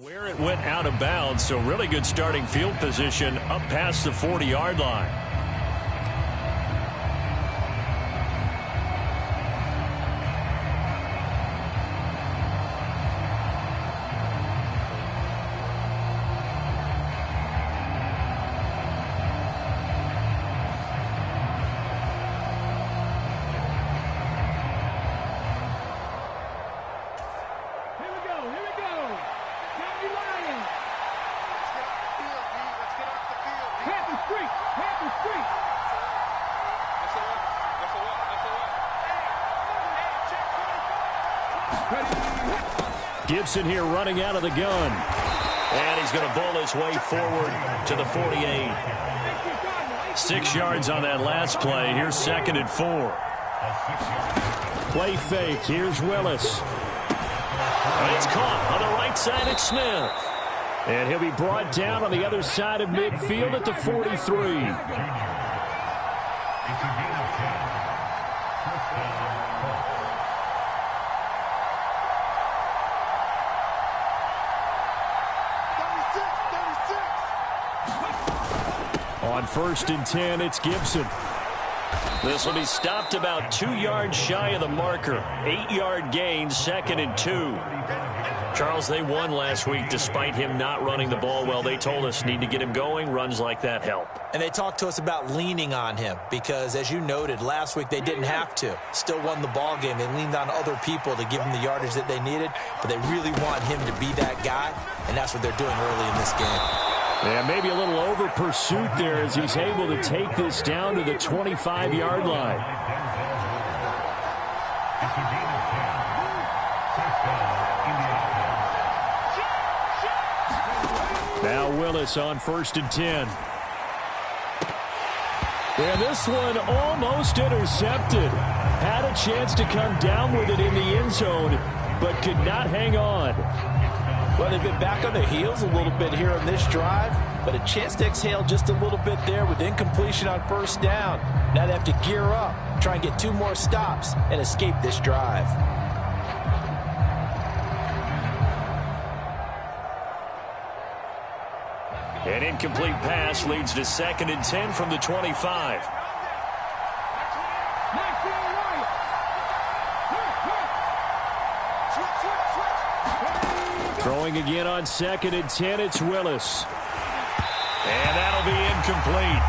Where it went out of bounds, so really good starting field position up past the 40-yard line. Gibson here running out of the gun. And he's going to bowl his way forward to the 48. 6 yards on that last play. Here's 2nd and 4. Play fake. Here's Willis. And it's caught on the right side at Smith. And he'll be brought down on the other side of midfield at the 43. On 1st and 10, it's Gibson. This will be stopped about 2 yards shy of the marker. 8-yard gain, 2nd and 2. Charles, they won last week despite him not running the ball well. They told us need to get him going. Runs like that help. And they talked to us about leaning on him because, as you noted, last week they didn't have to. Still won the ball game. They leaned on other people to give him the yardage that they needed, but they really want him to be that guy, and that's what they're doing early in this game. Yeah, maybe a little over pursuit there as he's able to take this down to the 25-yard line. Now Willis on 1st and 10. And this one almost intercepted. Had a chance to come down with it in the end zone, but could not hang on. Well, they've been back on their heels a little bit here on this drive, but a chance to exhale just a little bit there with incompletion on 1st down. Now they have to gear up, try and get 2 more stops, and escape this drive. An incomplete pass leads to 2nd and 10 from the 25. Throwing again on 2nd and 10, it's Willis. And that'll be incomplete.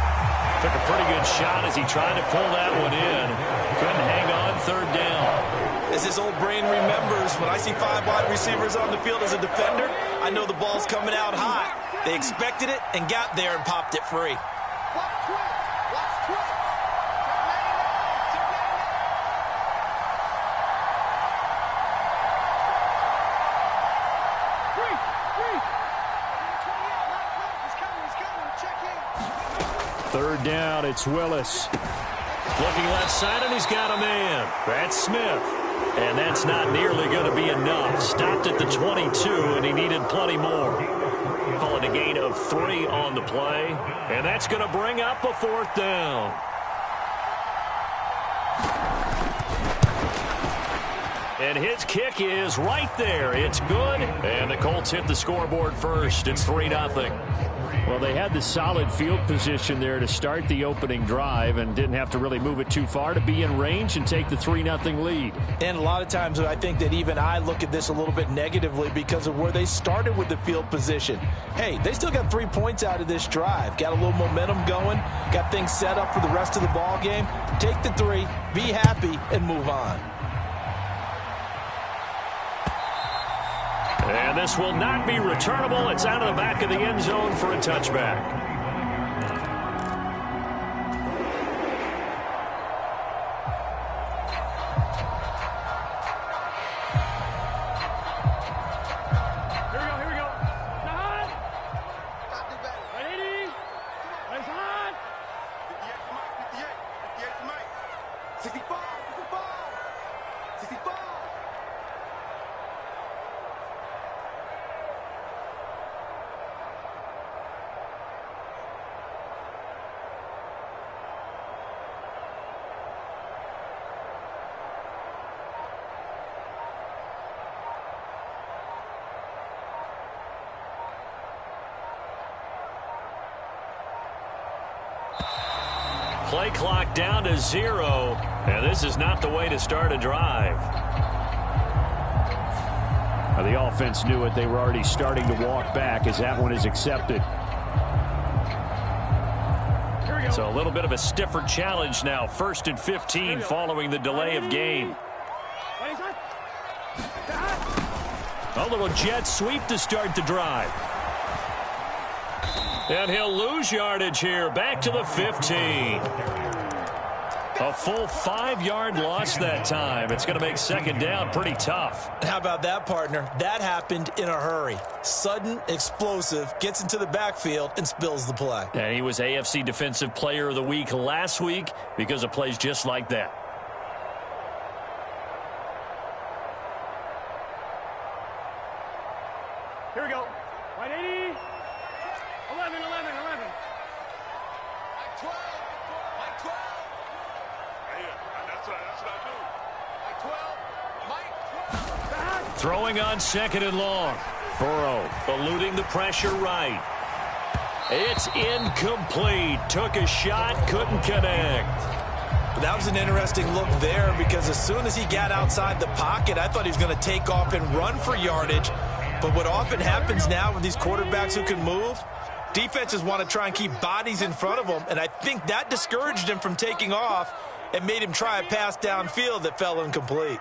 Took a pretty good shot as he tried to pull that one in. Couldn't hang on 3rd down. As his old brain remembers, when I see 5 wide receivers on the field as a defender, I know the ball's coming out hot. They expected it and got there and popped it free. Third down, it's Willis. Looking left side, and he's got a man. That's Smith. And that's not nearly going to be enough. Stopped at the 22, and he needed plenty more. Calling a gain of 3 on the play. And that's going to bring up a 4th down. And his kick is right there. It's good. And the Colts hit the scoreboard first. It's 3-0. Well, they had the solid field position there to start the opening drive and didn't have to really move it too far to be in range and take the 3-0 lead. And a lot of times I think that even I look at this a little bit negatively because of where they started with the field position. Hey, they still got 3 points out of this drive. Got a little momentum going. Got things set up for the rest of the ball game. Take the 3, be happy, and move on. And this will not be returnable. It's out of the back of the end zone for a touchback. play clock down to 0, and this is not the way to start a drive. The offense knew it. They were already starting to walk back as that one is accepted. So a little bit of a stiffer challenge now. 1st and 15 following the delay of game. A little jet sweep to start the drive. And he'll lose yardage here. Back to the 15. A full 5-yard loss that time. It's going to make 2nd down pretty tough. How about that, partner? That happened in a hurry. Sudden, explosive, gets into the backfield, and spills the play. And he was AFC Defensive Player of the Week last week because of plays just like that. Here we go. 180. 11. 12. Throwing on 2nd and long. Burrow eluding the pressure right. It's incomplete. Took a shot, couldn't connect. That was an interesting look there because as soon as he got outside the pocket, I thought he was going to take off and run for yardage. But what often happens now with these quarterbacks who can move, defenses want to try and keep bodies in front of them, and I think that discouraged him from taking off and made him try a pass downfield that fell incomplete.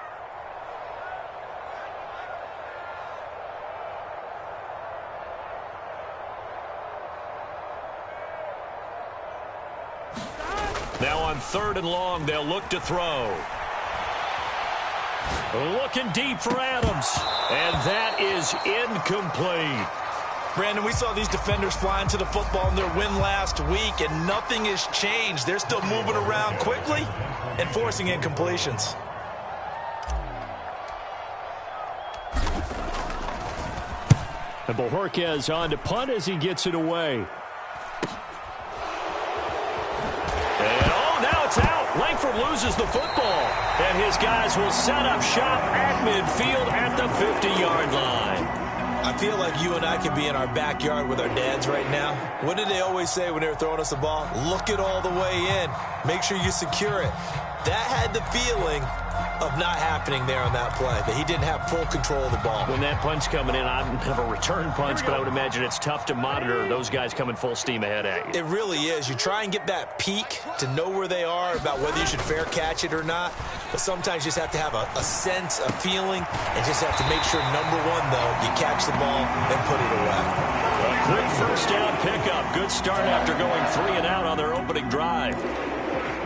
Now on 3rd and long, they'll look to throw. Looking deep for Adams. And that is incomplete. Brandon, we saw these defenders flying to the football in their win last week, and nothing has changed. They're still moving around quickly and forcing incompletions. And Bojorquez on to punt as he gets it away. Langford loses the football, and his guys will set up shop at midfield at the 50-yard line. I feel like you and I could be in our backyard with our dads right now. What did they always say when they were throwing us the ball? Look it all the way in. Make sure you secure it. That had the feeling of not happening there on that play, that he didn't have full control of the ball. When that punch coming in, I don't have a return punch, but I would imagine it's tough to monitor those guys coming full steam ahead at you. It really is. You try and get that peek to know where they are, about whether you should fair catch it or not, but sometimes you just have to have a sense, a feeling, and just have to make sure, number one, though, you catch the ball and put it away. A quick 1st down pickup. Good start after going 3 and out on their opening drive.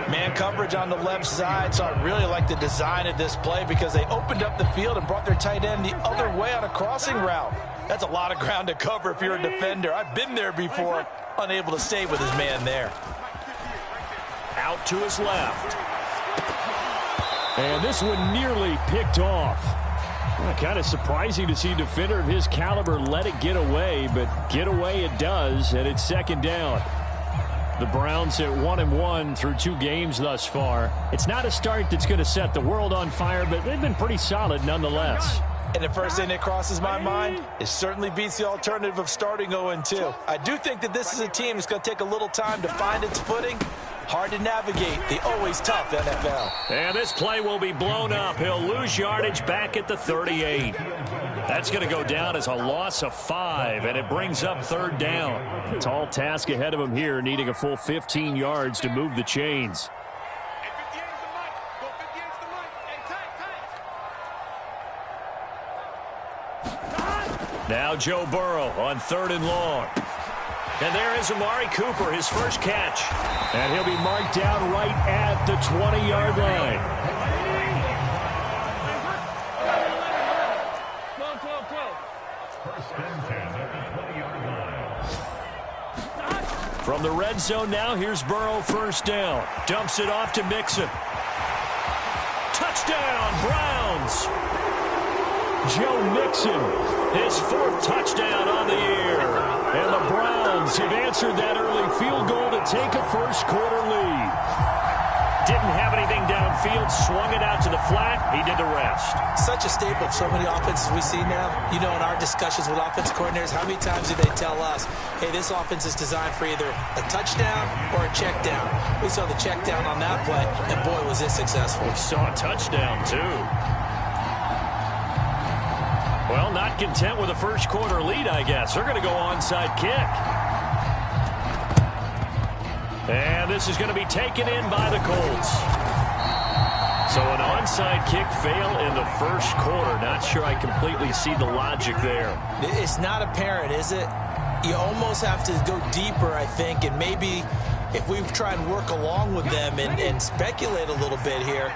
Man coverage on the left side, so I really like the design of this play because they opened up the field and brought their tight end the other way on a crossing route. That's a lot of ground to cover if you're a defender. I've been there before, unable to stay with his man there. Out to his left. And this one nearly picked off. Well, kind of surprising to see a defender of his caliber let it get away, but get away it does, and it's 2nd down. The Browns at 1-1 through 2 games thus far. It's not a start that's going to set the world on fire, but they've been pretty solid nonetheless. And the first thing that crosses my mind, it certainly beats the alternative of starting 0-2. I do think that this is a team that's going to take a little time to find its footing. Hard to navigate the always tough NFL. And this play will be blown up. He'll lose yardage back at the 38. That's going to go down as a loss of 5, and it brings up 3rd down. Tall task ahead of him here, needing a full 15 yards to move the chains. Now Joe Burrow on 3rd and long. And there is Amari Cooper, his first catch. And he'll be marked down right at the 20-yard line. 12. From the red zone now, here's Burrow, 1st down. Dumps it off to Mixon. Touchdown, Browns! Joe Mixon, his 4th touchdown on the year. And the Browns have answered that early field goal to take a first-quarter lead. Didn't have anything downfield, swung it out to the flat. He did the rest. Such such a staple of so many offenses we see now. You know, in our discussions with offensive coordinators, how many times do they tell us, hey, this offense is designed for either a touchdown or a check down. We saw the check down on that play, and boy, was it successful. We saw a touchdown, too. Well, not content with a first quarter lead, I guess. They're going to go onside kick. And this is going to be taken in by the Colts. So an onside kick fail in the first quarter. Not sure I completely see the logic there. It's not apparent, is it? You almost have to go deeper, I think, and maybe if we try and work along with them and speculate a little bit here,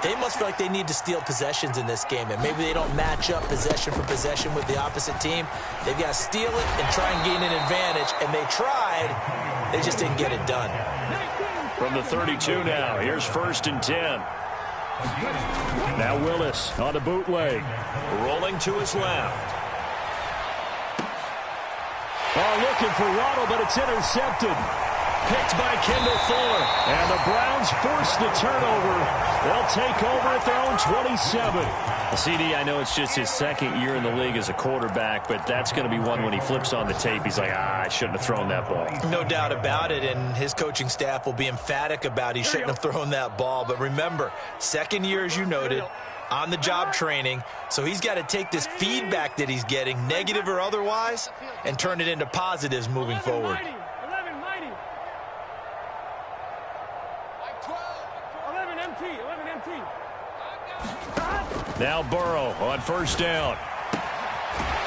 they must feel like they need to steal possessions in this game, and maybe they don't match up possession for possession with the opposite team. They've got to steal it and try and gain an advantage, and they tried. They just didn't get it done. From the 32 now, here's 1st and 10. Now Willis on the bootleg. Rolling to his left. Oh, looking for Waddle, but it's intercepted. Picked by Kendall Fuller. And the Browns force the turnover. They'll take over at their own 27. CD, I know it's just his second year in the league as a quarterback, but that's going to be one when he flips on the tape. He's like, I shouldn't have thrown that ball. No doubt about it, and his coaching staff will be emphatic about he shouldn't have thrown that ball. But remember, second year, as you noted, on-the-job training, so he's got to take this feedback that he's getting, negative or otherwise, and turn it into positives moving forward. 11 MT. Now Burrow on 1st down.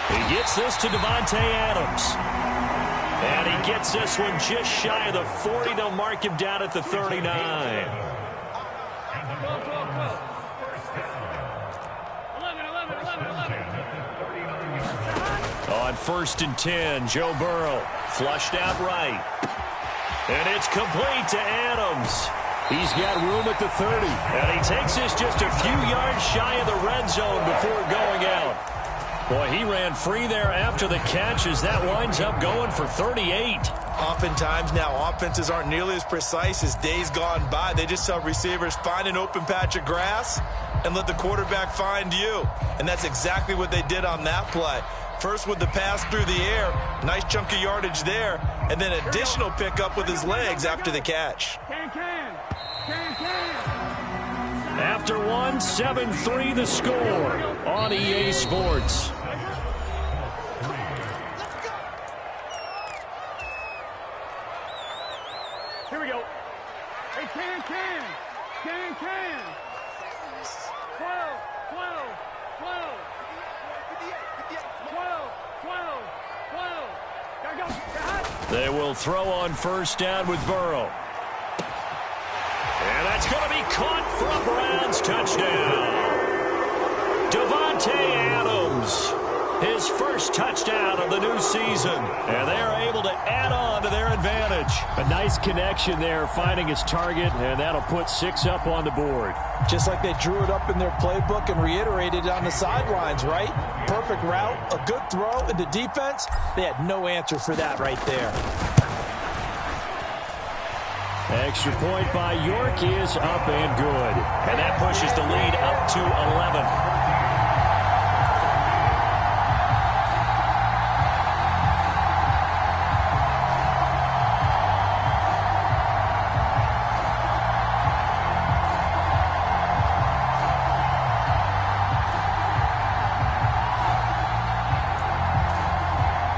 He gets this to Davante Adams. And he gets this one just shy of the 40. They'll mark him down at the 39. 12. 11. On 1st and 10, Joe Burrow flushed out right. And it's complete to Adams. He's got room at the 30. And he takes this just a few yards shy of the red zone before going out. Boy, he ran free there after the catch as that winds up going for 38. Oftentimes now, offenses aren't nearly as precise as days gone by. They just tell receivers, find an open patch of grass and let the quarterback find you. And that's exactly what they did on that play. First with the pass through the air, nice chunk of yardage there, and then additional pickup with his legs after the catch. After one, 7-3 the score on EA Sports. Here we go. Hey, can. 12. 12. Gotta go. They will throw on 1st down with Burrow. And that's going to be caught for a Browns touchdown. Davante Adams, his first touchdown of the new season. And they're able to add on to their advantage. A nice connection there, finding his target, and that'll put 6 up on the board. Just like they drew it up in their playbook and reiterated it on the sidelines, right? Perfect route, a good throw, and the defense, they had no answer for that right there. Extra point by York is up and good. And that pushes the lead up to 11.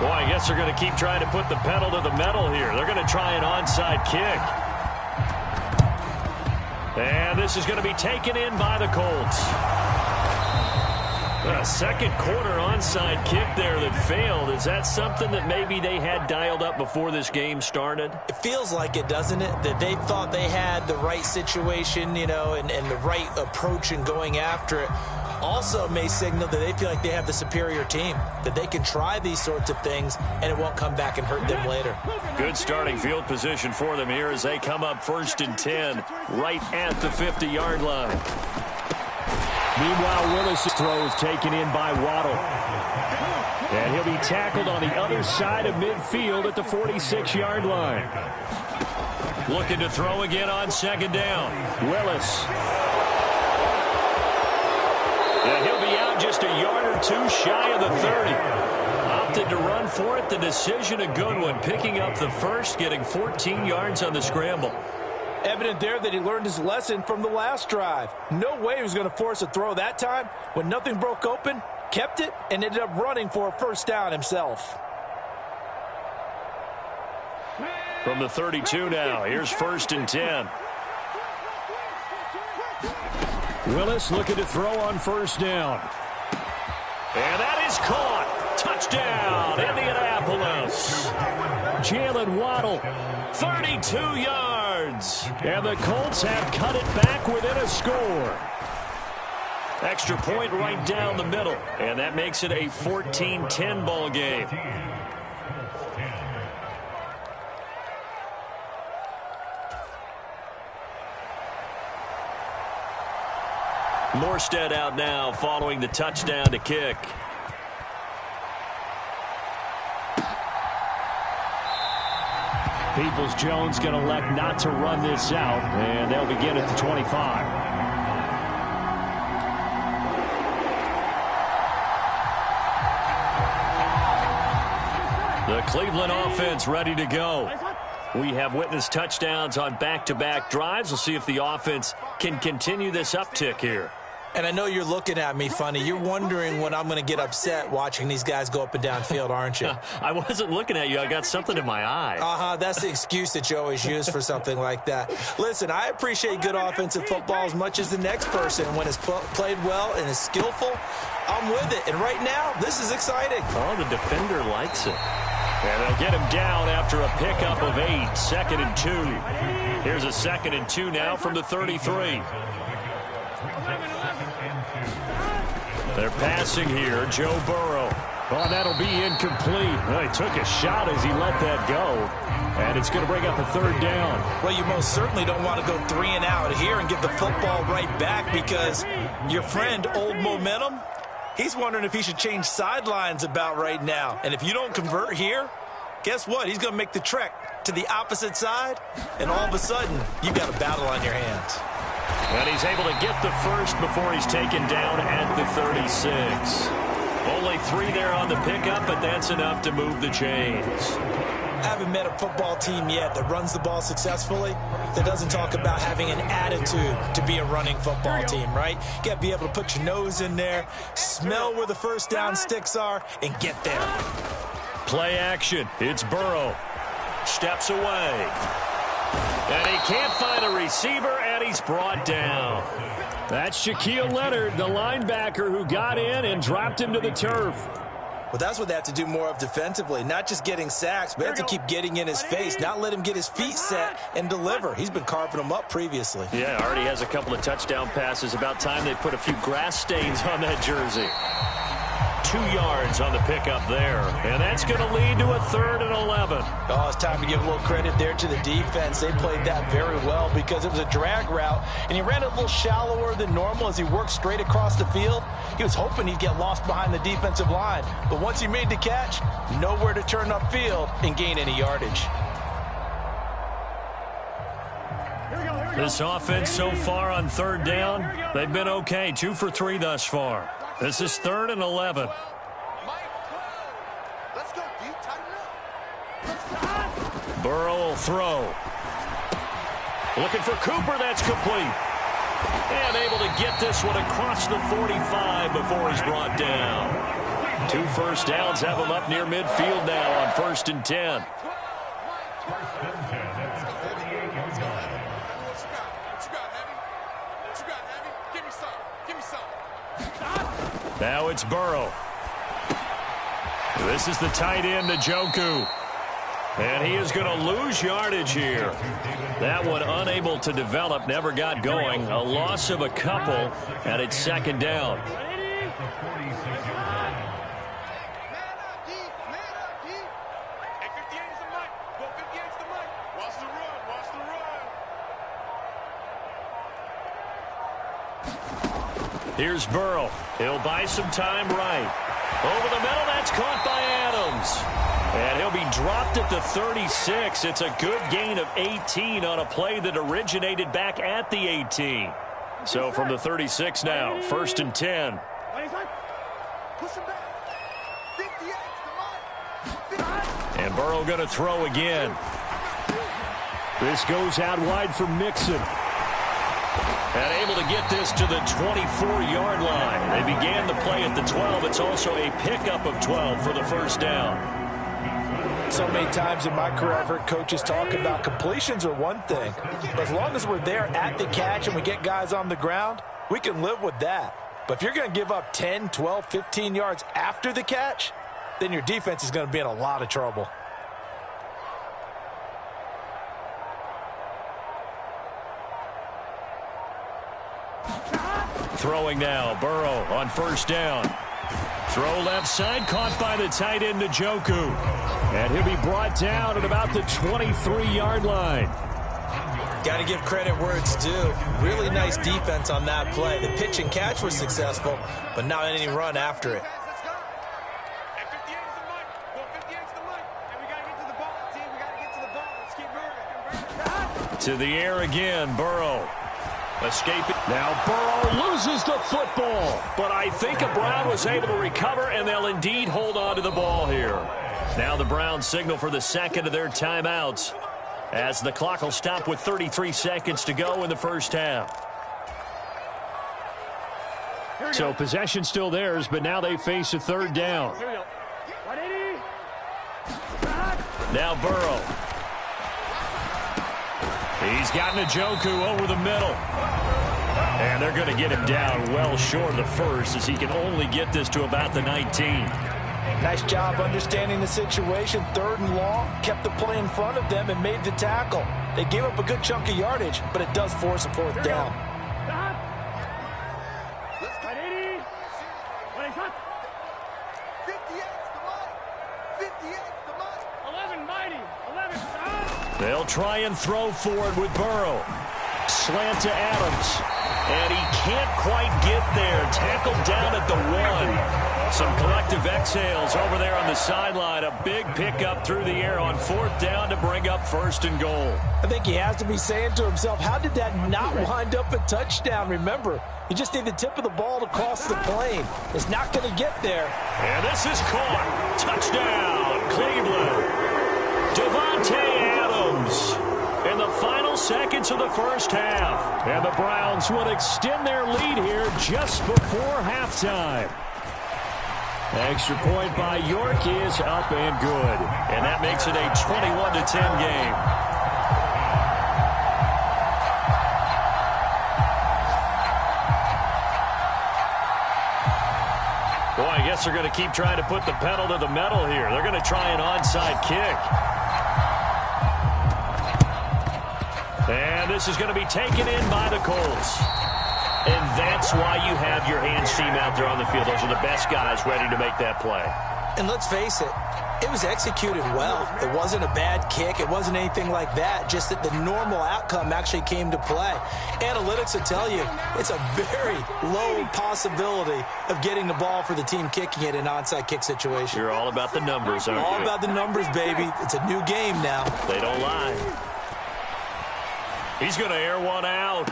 Boy, I guess they're going to keep trying to put the pedal to the metal here. They're going to try an onside kick. And this is going to be taken in by the Colts. A second quarter onside kick there that failed. Is that something that maybe they had dialed up before this game started? It feels like it, doesn't it? That they thought they had the right situation, you know, and the right approach in going after it. Also may signal that they feel like they have the superior team, that they can try these sorts of things and it won't come back and hurt them later. Good starting field position for them here as they come up 1st and 10 right at the 50-yard line. Meanwhile, Willis' throw is taken in by Waddle. And he'll be tackled on the other side of midfield at the 46-yard line. Looking to throw again on 2nd down. Willis. Yeah, he'll be out just a yard or two shy of the 30. Opted to run for it. The decision a good one. Picking up the first, getting 14 yards on the scramble. Evident there that he learned his lesson from the last drive. No way he was going to force a throw that time. When nothing broke open, kept it, and ended up running for a first down himself. From the 32 now, here's 1st and 10. Willis looking to throw on 1st down. And that is caught. Touchdown, Indianapolis. Jalen Waddle, 32 yards. and the Colts have cut it back within a score. Extra point right down the middle, and that makes it a 14-10 ball game. Morstead out now following the touchdown to kick. Peoples-Jones going to elect not to run this out, and they'll begin at the 25. The Cleveland offense ready to go. We have witnessed touchdowns on back-to-back drives. We'll see if the offense can continue this uptick here. And I know you're looking at me funny. You're wondering when I'm going to get upset watching these guys go up and down field, aren't you? I wasn't looking at you. I got something in my eye. That's the excuse that you always use for something like that. Listen, I appreciate good offensive football as much as the next person. When it's played well and is skillful, I'm with it. And right now, this is exciting. Oh, the defender likes it. And they'll get him down after a pickup of 8. 2nd and 2. Here's a 2nd and 2 now from the 33. They're passing here. Joe Burrow. Oh, that'll be incomplete. Well, he took a shot as he let that go. And it's going to bring up a 3rd down. Well, you most certainly don't want to go 3 and out here and get the football right back because your friend, Old Momentum, he's wondering if he should change sidelines about right now. And if you don't convert here, guess what? He's going to make the trek to the opposite side, and all of a sudden, you've got a battle on your hands. And he's able to get the first before he's taken down at the 36. Only 3 there on the pickup, but that's enough to move the chains. I haven't met a football team yet that runs the ball successfully that doesn't talk about having an attitude to be a running football team, right? You got to be able to put your nose in there, smell where the first down sticks are, and get there. Play action. It's Burrow. Steps away. And he can't find a receiver, and he's brought down. That's Shaquille Leonard, the linebacker who got in and dropped him to the turf. Well, that's what they have to do more of defensively, not just getting sacks, but they have to keep getting in his face, not let him get his feet set and deliver. He's been carving them up previously. Yeah, already has a couple of touchdown passes. About time they put a few grass stains on that jersey. 2 yards on the pickup there. And that's going to lead to a 3rd and 11. Oh, it's time to give a little credit there to the defense. They played that very well because it was a drag route, and he ran it a little shallower than normal as he worked straight across the field. He was hoping he'd get lost behind the defensive line. But once he made the catch, nowhere to turn upfield and gain any yardage. This offense so far on 3rd down, they've been okay. 2 for 3 thus far. This is 3rd and 11. Burrow will throw. Looking for Cooper. That's complete. And able to get this one across the 45 before he's brought down. 2 first downs have him up near midfield now on 1st and 10. Now it's Burrow. This is the tight end, Njoku. And he is going to lose yardage here. That one unable to develop, never got going. A loss of a couple, and it's 2nd down. Here's Burrow. He'll buy some time right. Over the middle, that's caught by Adams. And he'll be dropped at the 36. It's a good gain of 18 on a play that originated back at the 18. So from the 36 now, 1st and 10. And Burrow going to throw again. This goes out wide for Mixon. And able to get this to the 24-yard line. They began the play at the 12. It's also a pickup of 12 for the first down. So many times in my career I've heard coaches talk about completions are one thing. But as long as we're there at the catch and we get guys on the ground, we can live with that. But if you're going to give up 10, 12, 15 yards after the catch, then your defense is going to be in a lot of trouble. Throwing now, Burrow on first down. Throw left side, caught by the tight end, Njoku. And he'll be brought down at about the 23-yard line. Got to give credit where it's due. Really nice defense on that play. The pitch and catch was successful, but not any run after it. To the air again, Burrow. Escaping. Now Burrow loses the football. But I think a Brown was able to recover, and they'll indeed hold on to the ball here. Now the Browns signal for the second of their timeouts, as the clock will stop with 33 seconds to go in the first half. So possession still theirs, but now they face a third down. Now Burrow. He's got Njoku over the middle. And they're going to get him down well short of the first, as he can only get this to about the 19. Nice job understanding the situation. Third and long, kept the play in front of them and made the tackle. They gave up a good chunk of yardage, but it does force a fourth down. They'll try and throw forward with Burrow. Slant to Adams. And he can't quite get there. Tackled down at the 1. Some collective exhales over there on the sideline. A big pickup through the air on fourth down to bring up first and goal. I think he has to be saying to himself, how did that not wind up a touchdown? Remember, you just need the tip of the ball to cross the plane. It's not going to get there. And this is caught. Touchdown, Cleveland. Davante Adams in the final seconds of the first half. And the Browns would extend their lead here just before halftime. Extra point by York is up and good. And that makes it a 21-10 game. Boy, I guess they're going to keep trying to put the pedal to the metal here. They're going to try an onside kick. And this is going to be taken in by the Colts. And that's why you have your hands team out there on the field. Those are the best guys ready to make that play. And let's face it, it was executed well. It wasn't a bad kick. It wasn't anything like that. Just that the normal outcome actually came to play. Analytics will tell you it's a very low possibility of getting the ball for the team kicking it in an onside kick situation. You're all about the numbers, aren't you? All about the numbers, baby. It's a new game now. They don't lie. He's going to air one out.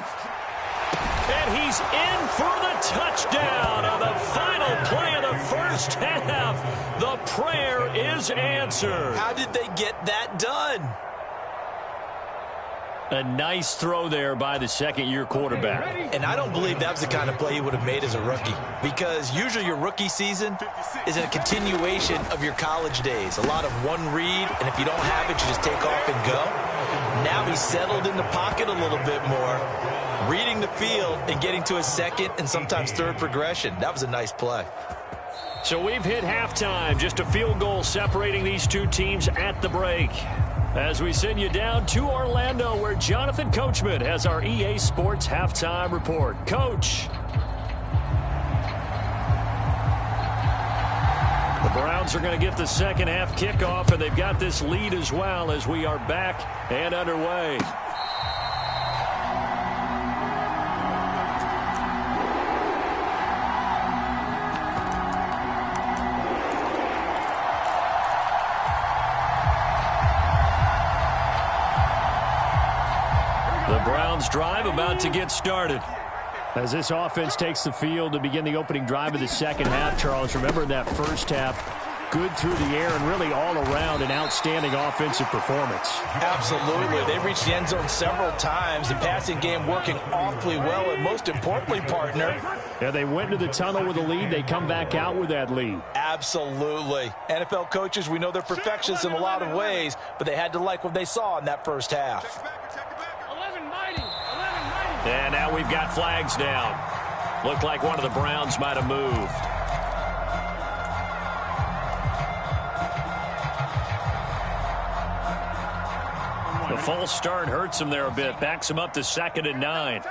And he's in for the touchdown on the final play of the first half. The prayer is answered. How did they get that done? A nice throw there by the second-year quarterback. And I don't believe that was the kind of play he would have made as a rookie, because usually your rookie season is a continuation of your college days. A lot of one read, and if you don't have it, you just take off and go. Now he's settled in the pocket a little bit more, reading the field and getting to a second and sometimes third progression. That was a nice play. So we've hit halftime. Just a field goal separating these two teams at the break. As we send you down to Orlando, where Jonathan Coachman has our EA Sports halftime report. Coach. The Browns are going to get the second half kickoff, and they've got this lead as well as we are back and underway. The Browns drive about to get started. As this offense takes the field to begin the opening drive of the second half, Charles, remember that first half, good through the air and really all around an outstanding offensive performance. Absolutely. They reached the end zone several times. The passing game working awfully well, and most importantly, partner. Yeah, they went to the tunnel with a lead. They come back out with that lead. Absolutely. NFL coaches, we know they're perfectionists in a lot of ways, but they had to like what they saw in that first half. 11 mighty. 11 mighty. And now we've got flags down. Looked like one of the Browns might have moved. The false start hurts him there a bit. Backs him up to 2nd and 9.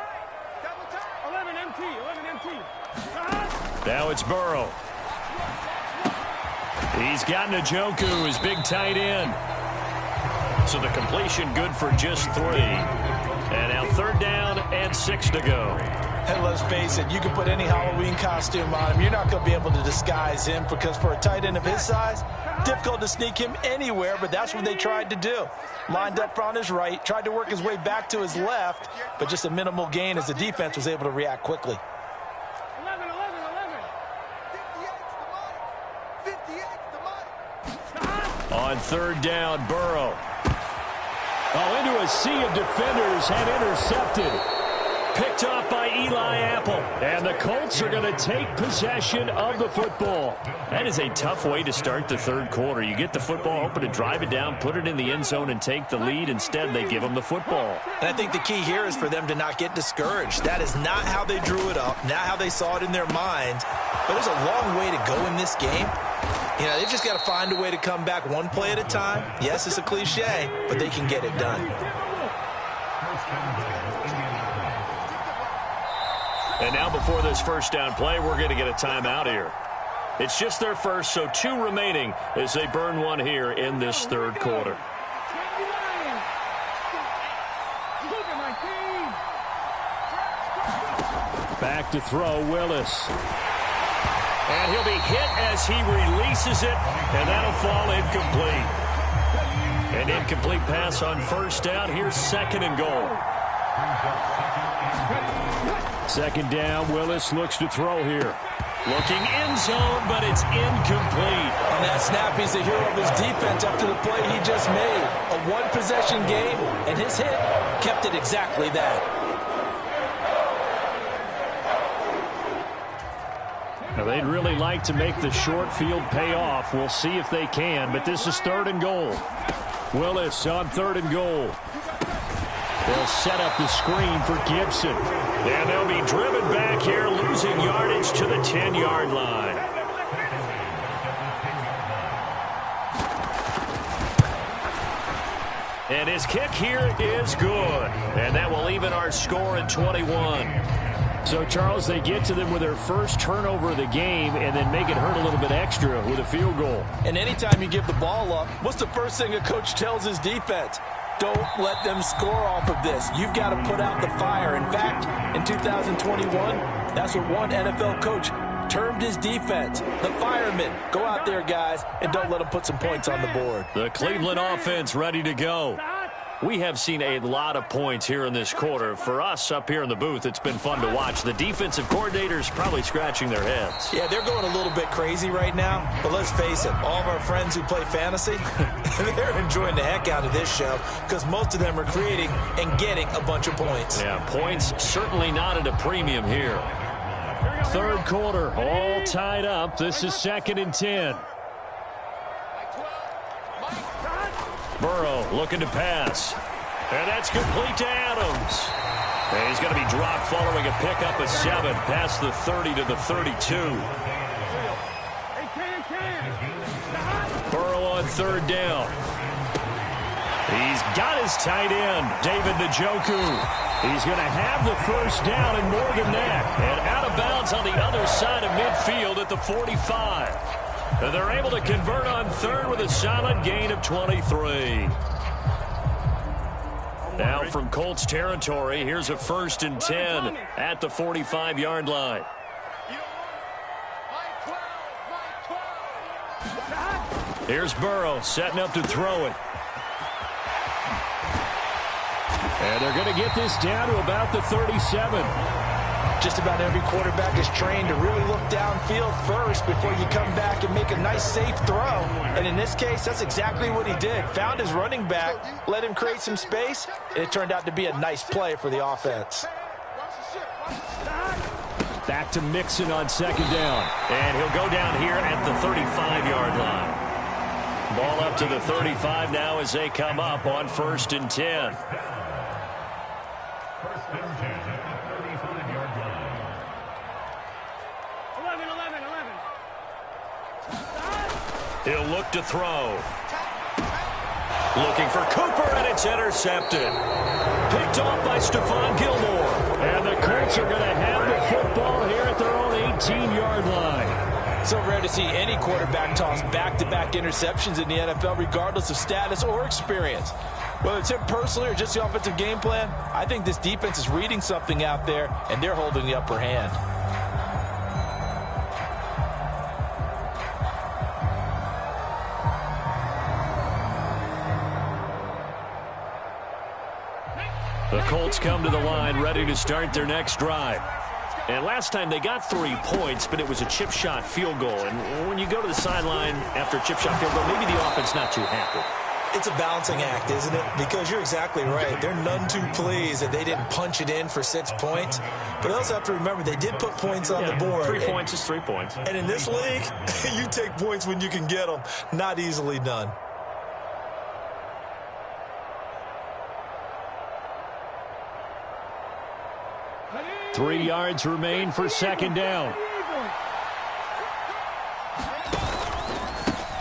11 MT. 11 MT. Now it's Burrow. He's got Njoku, his big tight end. So the completion good for just 3. And now 3rd down and 6 to go. And let's face it, you can put any Halloween costume on him. You're not going to be able to disguise him because for a tight end of his size, difficult to sneak him anywhere, but that's what they tried to do. Lined up on his right, tried to work his way back to his left, but just a minimal gain as the defense was able to react quickly. 11, 11, 11. On 3rd down, Burrow. Oh, into a sea of defenders and intercepted. Picked off by Eli Apple. And the Colts are going to take possession of the football. That is a tough way to start the 3rd quarter. You get the football, hoping to drive it down, put it in the end zone, and take the lead. Instead, they give them the football. And I think the key here is for them to not get discouraged. That is not how they drew it up, not how they saw it in their minds. But there's a long way to go in this game. You know, they've just got to find a way to come back one play at a time. Yes, it's a cliche, but they can get it done. And now before this first down play, we're going to get a timeout here. It's just their first, so 2 remaining as they burn one here in this 3rd quarter. Back to throw, Willis. And he'll be hit as he releases it, and that'll fall incomplete. An incomplete pass on 1st down. Here's 2nd and goal. 2nd down, Willis looks to throw here. Looking end zone, but it's incomplete. On that snap, he's the hero of his defense after the play he just made. A one-possession game, and his hit kept it exactly that. Now, they'd really like to make the short field pay off. We'll see if they can, but this is 3rd and goal. Willis on 3rd and goal. They'll set up the screen for Gibson. And they'll be driven back here, losing yardage to the 10-yard line. And his kick here is good. And that will even our score at 21. So, Charles, they get to them with their first turnover of the game and then make it hurt a little bit extra with a field goal. And anytime you give the ball up, what's the first thing a coach tells his defense? Don't let them score off of this. You've got to put out the fire. In fact, in 2021, that's what one NFL coach termed his defense. The firemen. Go out there, guys, and don't let them put some points on the board. The Cleveland offense ready to go. We have seen a lot of points here in this quarter. For us up here in the booth, it's been fun to watch. The defensive coordinators probably scratching their heads. Yeah, they're going a little bit crazy right now. But let's face it, all of our friends who play fantasy, they're enjoying the heck out of this show because most of them are creating and getting a bunch of points. Yeah, points certainly not at a premium here. 3rd quarter, all tied up. This is 2nd and 10. Burrow looking to pass. And that's complete to Adams. And he's going to be dropped following a pickup of 7 past the 30 to the 32. Burrow on 3rd down. He's got his tight end, David Njoku. He's going to have the first down and more than that. And out of bounds on the other side of midfield at the 45. And they're able to convert on 3rd with a solid gain of 23. Now from Colts territory, here's a 1st and 10 at the 45-yard line. Here's Burrow setting up to throw it. And they're going to get this down to about the 37. Just about every quarterback is trained to really look downfield first before you come back and make a nice, safe throw. And in this case, that's exactly what he did. Found his running back, let him create some space, and it turned out to be a nice play for the offense. Back to Mixon on second down. And he'll go down here at the 35-yard line. Ball up to the 35 now as they come up on 1st and 10. He'll look to throw. Looking for Cooper, and it's intercepted. Picked off by Stephon Gilmore. And the Colts are going to have the football here at their own 18-yard line. So rare to see any quarterback toss back-to-back interceptions in the NFL, regardless of status or experience. Whether it's him personally or just the offensive game plan, I think this defense is reading something out there, and they're holding the upper hand. The Colts come to the line ready to start their next drive. And last time they got 3 points, but it was a chip shot field goal. And when you go to the sideline after a chip shot field goal, maybe the offense not too happy. It's a balancing act, isn't it? Because you're exactly right. They're none too pleased that they didn't punch it in for 6 points. But I also have to remember they did put points on the board. 3 points is 3 points. And in this league, you take points when you can get them. Not easily done. Three yards remain for second down.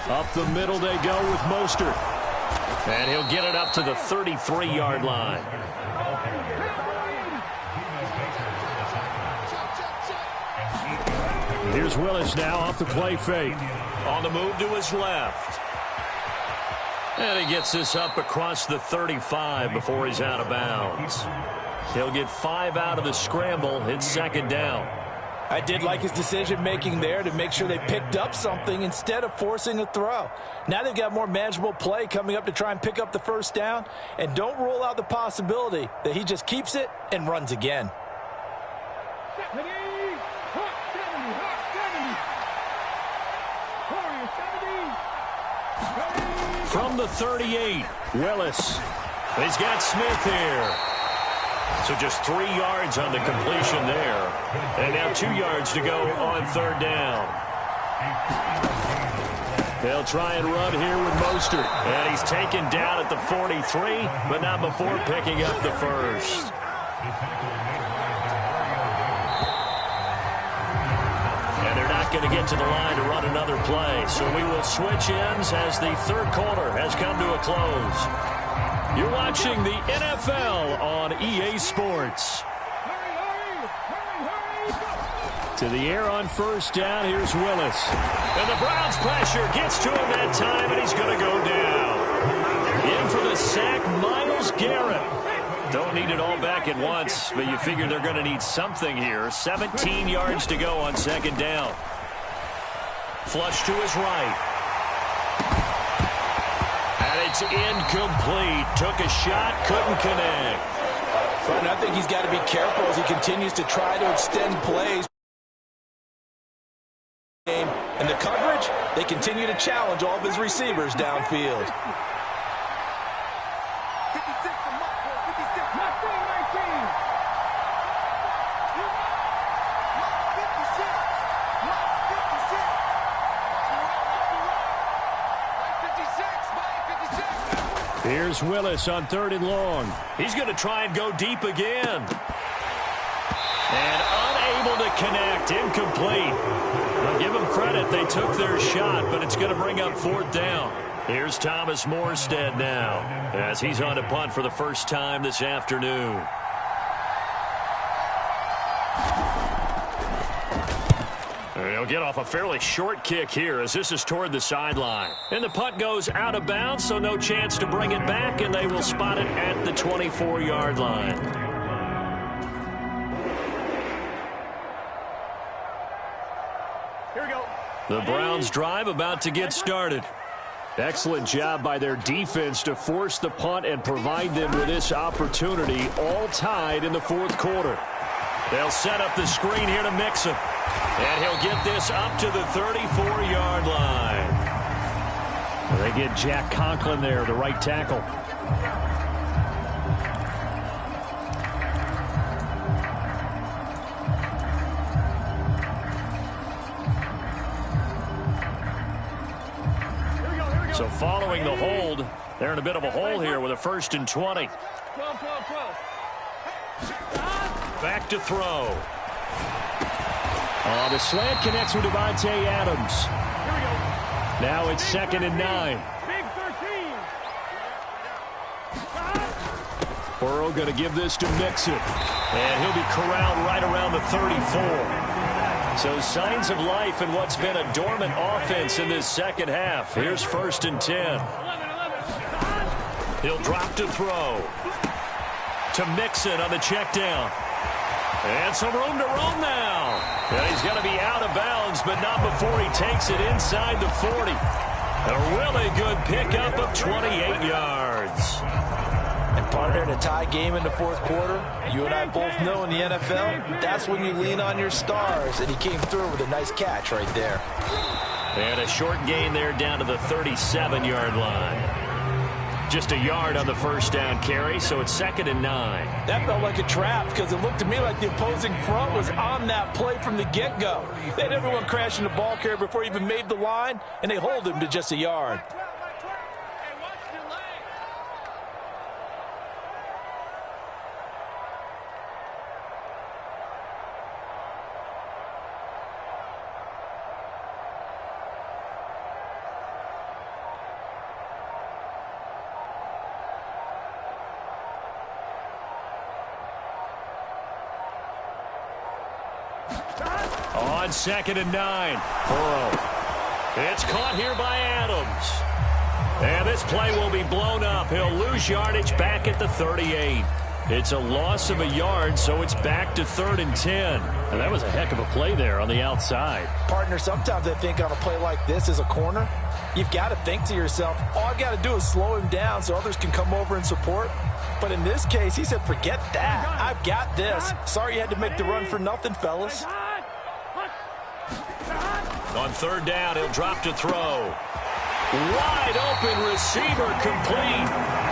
Up the middle they go with Mostert. And he'll get it up to the 33-yard line. Here's Willis now off the play fake. On the move to his left. And he gets this up across the 35 before he's out of bounds. He'll get 5 out of the scramble. It's second down. I did like his decision-making there to make sure they picked up something instead of forcing a throw. Now they've got more manageable play coming up to try and pick up the first down. And don't rule out the possibility that he just keeps it and runs again. From the 38, Willis. He's got Smith here. So just 3 yards on the completion there. And now 2 yards to go on third down. They'll try and run here with Mostert. And he's taken down at the 43, but not before picking up the first. And they're not going to get to the line to run another play. So we will switch ends as the third quarter has come to a close. You're watching the NFL on EA Sports. To the air on first down, here's Willis. And the Browns pressure gets to him that time, and he's going to go down. In for the sack, Myles Garrett. Don't need it all back at once, but you figure they're going to need something here. 17 yards to go on second down. Flush to his right. It's incomplete. Took a shot, couldn't connect. And I think he's got to be careful as he continues to try to extend plays. And the coverage, they continue to challenge all of his receivers downfield. Here's Willis on third and long. He's going to try and go deep again. And unable to connect. Incomplete. I'll give them credit. They took their shot, but it's going to bring up fourth down. Here's Thomas Morstead now as he's on a punt for the first time this afternoon. He'll get off a fairly short kick here as this is toward the sideline. And the punt goes out of bounds, so no chance to bring it back, and they will spot it at the 24-yard line. Here we go. The Browns drive about to get started. Excellent job by their defense to force the punt and provide them with this opportunity, all tied in the fourth quarter. They'll set up the screen here to Mixon. And he'll get this up to the 34-yard line. Well, they get Jack Conklin there, the right tackle. So following the hold, they're in a bit of a hole here with a 1st and 20. 12. Back to throw. The slant connects with Devontae Adams. Now it's 2nd and 9. Big 13. Burrow going to give this to Mixon. And he'll be corralled right around the 34. So signs of life in what's been a dormant offense in this second half. Here's 1st and 10. He'll drop to throw. To Mixon on the check down. And some room to roam now. And he's going to be out of bounds, but not before he takes it inside the 40. A really good pickup of 28 yards. And partner, in a tie game in the 4th quarter, you and I both know in the NFL, that's when you lean on your stars. And he came through with a nice catch right there. And a short gain there down to the 37-yard line. Just a yard on the 1st down carry, so it's 2nd and 9. That felt like a trap because it looked to me like the opposing front was on that play from the get-go. They had everyone crashing the ball carrier before he even made the line, and they hold him to just a yard. On 2nd and 9. Burrow. It's caught here by Adams. And this play will be blown up. He'll lose yardage back at the 38. It's a loss of a yard, so it's back to 3rd and 10. And that was a heck of a play there on the outside. Partner, sometimes I think on a play like this as a corner, you've got to think to yourself, all I've got to do is slow him down so others can come over and support. But in this case, he said, forget that. I've got this. Sorry you had to make the run for nothing, fellas. On 3rd down, he'll drop to throw. Wide open receiver complete.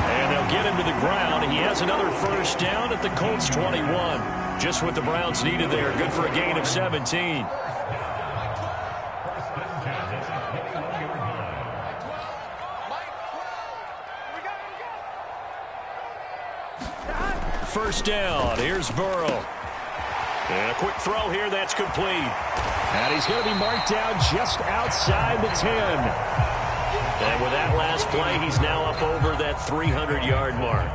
And they'll get him to the ground. He has another 1st down at the Colts 21. Just what the Browns needed there. Good for a gain of 17. First down. Here's Burrow. And a quick throw here. That's complete. And he's going to be marked down just outside the 10. And with that last play, he's now up over that 300-yard mark.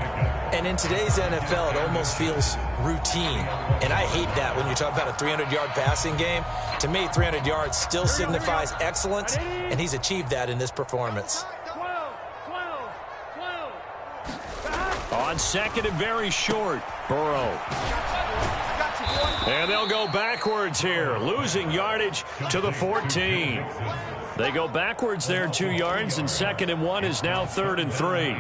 And in today's NFL, it almost feels routine. And I hate that when you talk about a 300-yard passing game. To me, 300 yards still signifies excellence, and he's achieved that in this performance. 12. On 2nd and very short, Burrow. And they'll go backwards here, losing yardage to the 14. They go backwards there 2 yards, and 2nd and 1 is now 3rd and 3.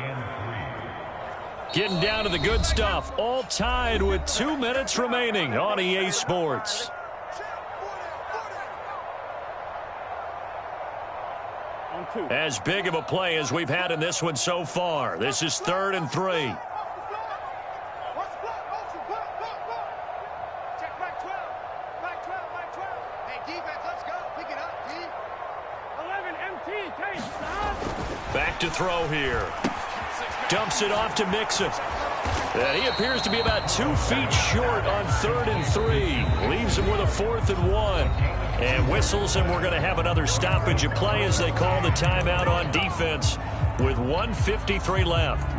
Getting down to the good stuff, all tied with 2 minutes remaining on EA Sports. As big of a play as we've had in this one so far. This is 3rd and 3. Back to throw here. Dumps it off to Mixon. And he appears to be about 2 feet short on 3rd and 3. Leaves him with a 4th and 1. And whistles, and we're going to have another stoppage of play as they call the timeout on defense with 1:53 left.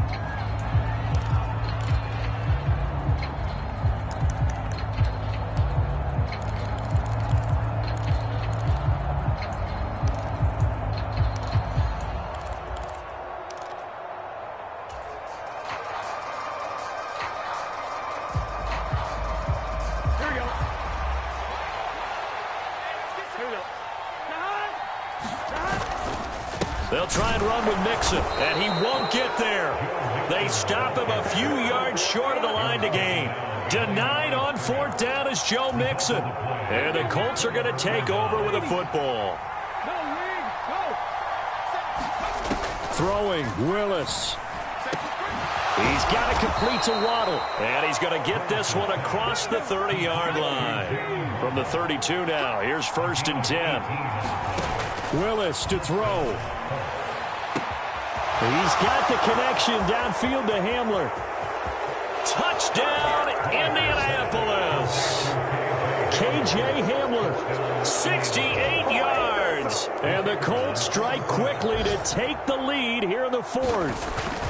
They'll try and run with Mixon, and he won't get there. They stop him a few yards short of the line to gain. Denied on fourth down is Joe Mixon. And the Colts are going to take over with a football. Throwing, Willis. He's got to complete to Waddle. And he's going to get this one across the 30-yard line. From the 32 now, here's 1st and 10. Willis to throw. He's got the connection downfield to Hamler. Touchdown, Indianapolis. K.J. Hamler. 68 yards. And the Colts strike quickly to take the lead here in the 4th.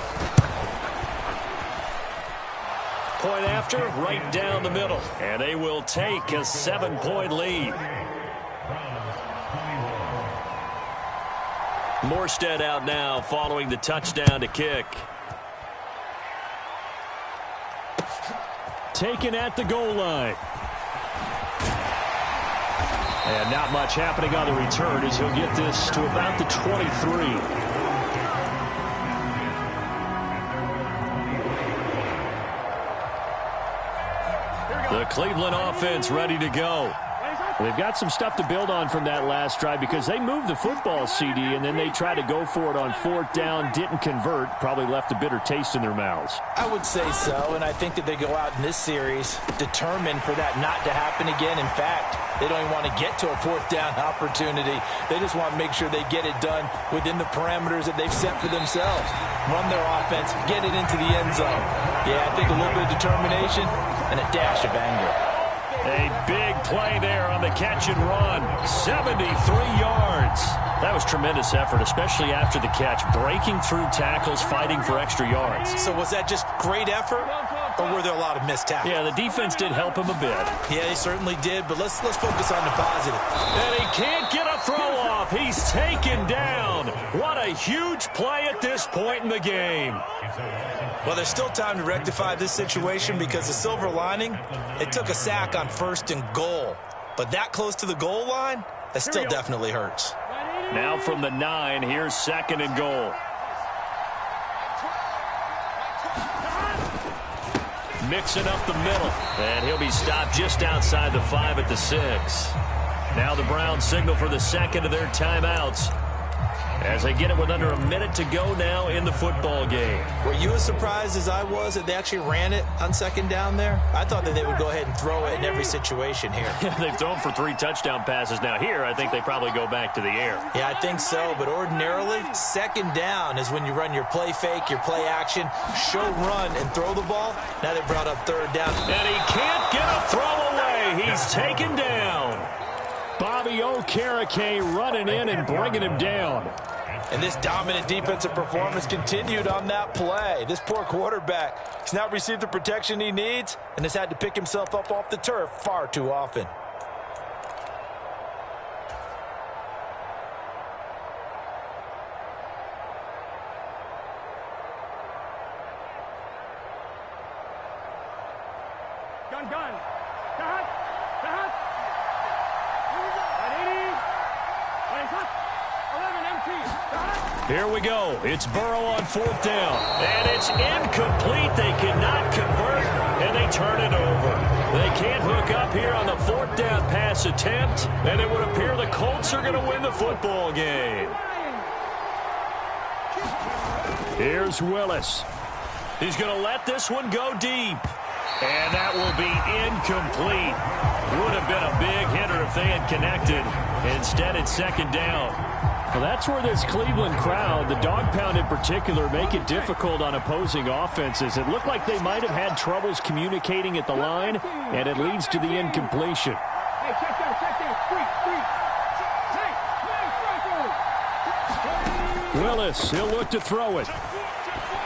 Point after, right down the middle. And they will take a 7-point lead. Morstead out now following the touchdown to kick. Taken at the goal line. And not much happening on the return as he'll get this to about the 23. The Cleveland offense ready to go. They've got some stuff to build on from that last drive because they moved the football, CD, and then they tried to go for it on fourth down, didn't convert, probably left a bitter taste in their mouths. I would say so, and I think that they go out in this series determined for that not to happen again. In fact, they don't even want to get to a fourth down opportunity. They just want to make sure they get it done within the parameters that they've set for themselves. Run their offense, get it into the end zone. Yeah, I think a little bit of determination and a dash of anger. A big play there on the catch and run. 73 yards. That was tremendous effort, especially after the catch. Breaking through tackles, fighting for extra yards. So was that just great effort, or were there a lot of missed tackles? Yeah, the defense did help him a bit. Yeah, they certainly did, but let's focus on the positive. And he can't get a throw off. He's taken down. What a huge play at this point in the game. Well, there's still time to rectify this situation because the silver lining, it took a sack on 1st and goal. But that close to the goal line, that still definitely hurts. Now from the 9, here's 2nd and goal. Mixing up the middle. And he'll be stopped just outside the 5 at the 6. Now the Browns signal for the 2nd of their timeouts as they get it with under a minute to go now in the football game. Were you as surprised as I was that they actually ran it on 2nd down there? I thought that they would go ahead and throw it in every situation here. They've thrown for 3 touchdown passes. Now here, I think they probably go back to the air. Yeah, I think so, but ordinarily, 2nd down is when you run your play fake, your play action, show run, and throw the ball. Now they brought up 3rd down. And he can't get a throw away. He's taken down. Bobby Okereke running in and bringing him down. And this dominant defensive performance continued on that play. This poor quarterback has not received the protection he needs and has had to pick himself up off the turf far too often. Gun. Here we go. It's Burrow on 4th down. And it's incomplete. They cannot convert, and they turn it over. They can't hook up here on the 4th down pass attempt, and it would appear the Colts are going to win the football game. Here's Willis. He's going to let this one go deep. And that will be incomplete. Would have been a big hitter if they had connected. Instead, it's 2nd down. Well, that's where this Cleveland crowd, the dog pound in particular, make it difficult on opposing offenses. It looked like they might have had troubles communicating at the line, and it leads to the incompletion. Hey, check down. Willis, he'll look to throw it.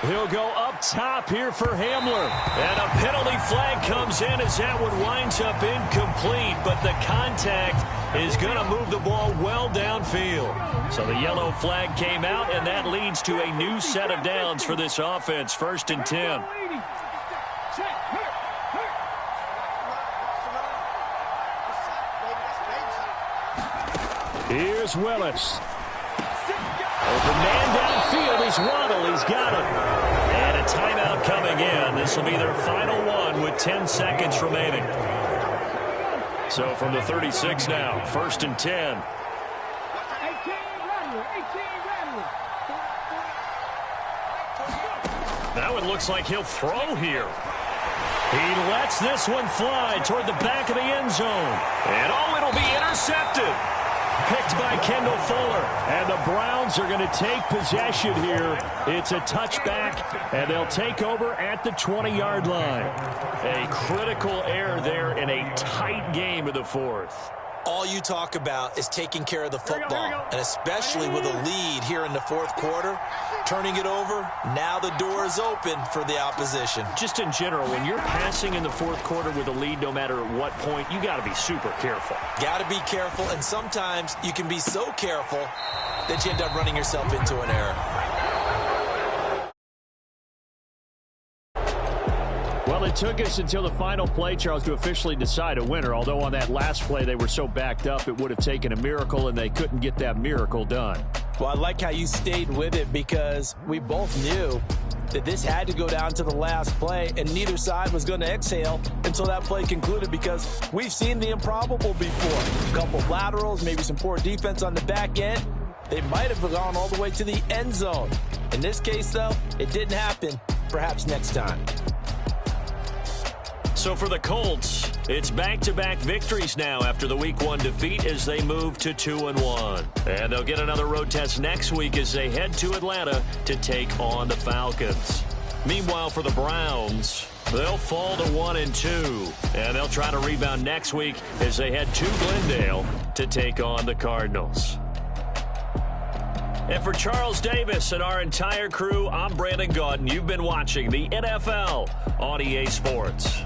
He'll go up top here for Hamler. And a penalty flag comes in as that one winds up incomplete, but the contact is going to move the ball well downfield. So the yellow flag came out, and that leads to a new set of downs for this offense. 1st and 10. Here's Willis. Open man downfield is Waddle. He's got it. And a timeout coming in. This will be their final one with 10 seconds remaining. So from the 36 now, 1st and 10. Now it looks like he'll throw here. He lets this one fly toward the back of the end zone. And oh, it'll be intercepted. Picked by Kendall Fuller. And the Browns are going to take possession here. It's a touchback, and they'll take over at the 20-yard line. A critical error there in a tight game of the 4th. All you talk about is taking care of the football, and especially with a lead here in the 4th quarter, turning it over, now the door is open for the opposition. Just in general, when you're passing in the 4th quarter with a lead, no matter at what point, you got to be super careful. Got to be careful, and sometimes you can be so careful that you end up running yourself into an error. Well, it took us until the final play, Charles, to officially decide a winner. Although on that last play they were so backed up, it would have taken a miracle, and they couldn't get that miracle done. Well, I like how you stayed with it because we both knew that this had to go down to the last play, and neither side was going to exhale until that play concluded because we've seen the improbable before. A couple of laterals, maybe some poor defense on the back end. They might have gone all the way to the end zone. In this case, though, it didn't happen. Perhaps next time. So for the Colts, it's back-to-back victories now after the Week 1 defeat as they move to 2-1. And they'll get another road test next week as they head to Atlanta to take on the Falcons. Meanwhile, for the Browns, they'll fall to 1-2. And they'll try to rebound next week as they head to Glendale to take on the Cardinals. And for Charles Davis and our entire crew, I'm Brandon Gaudin. You've been watching the NFL on EA Sports.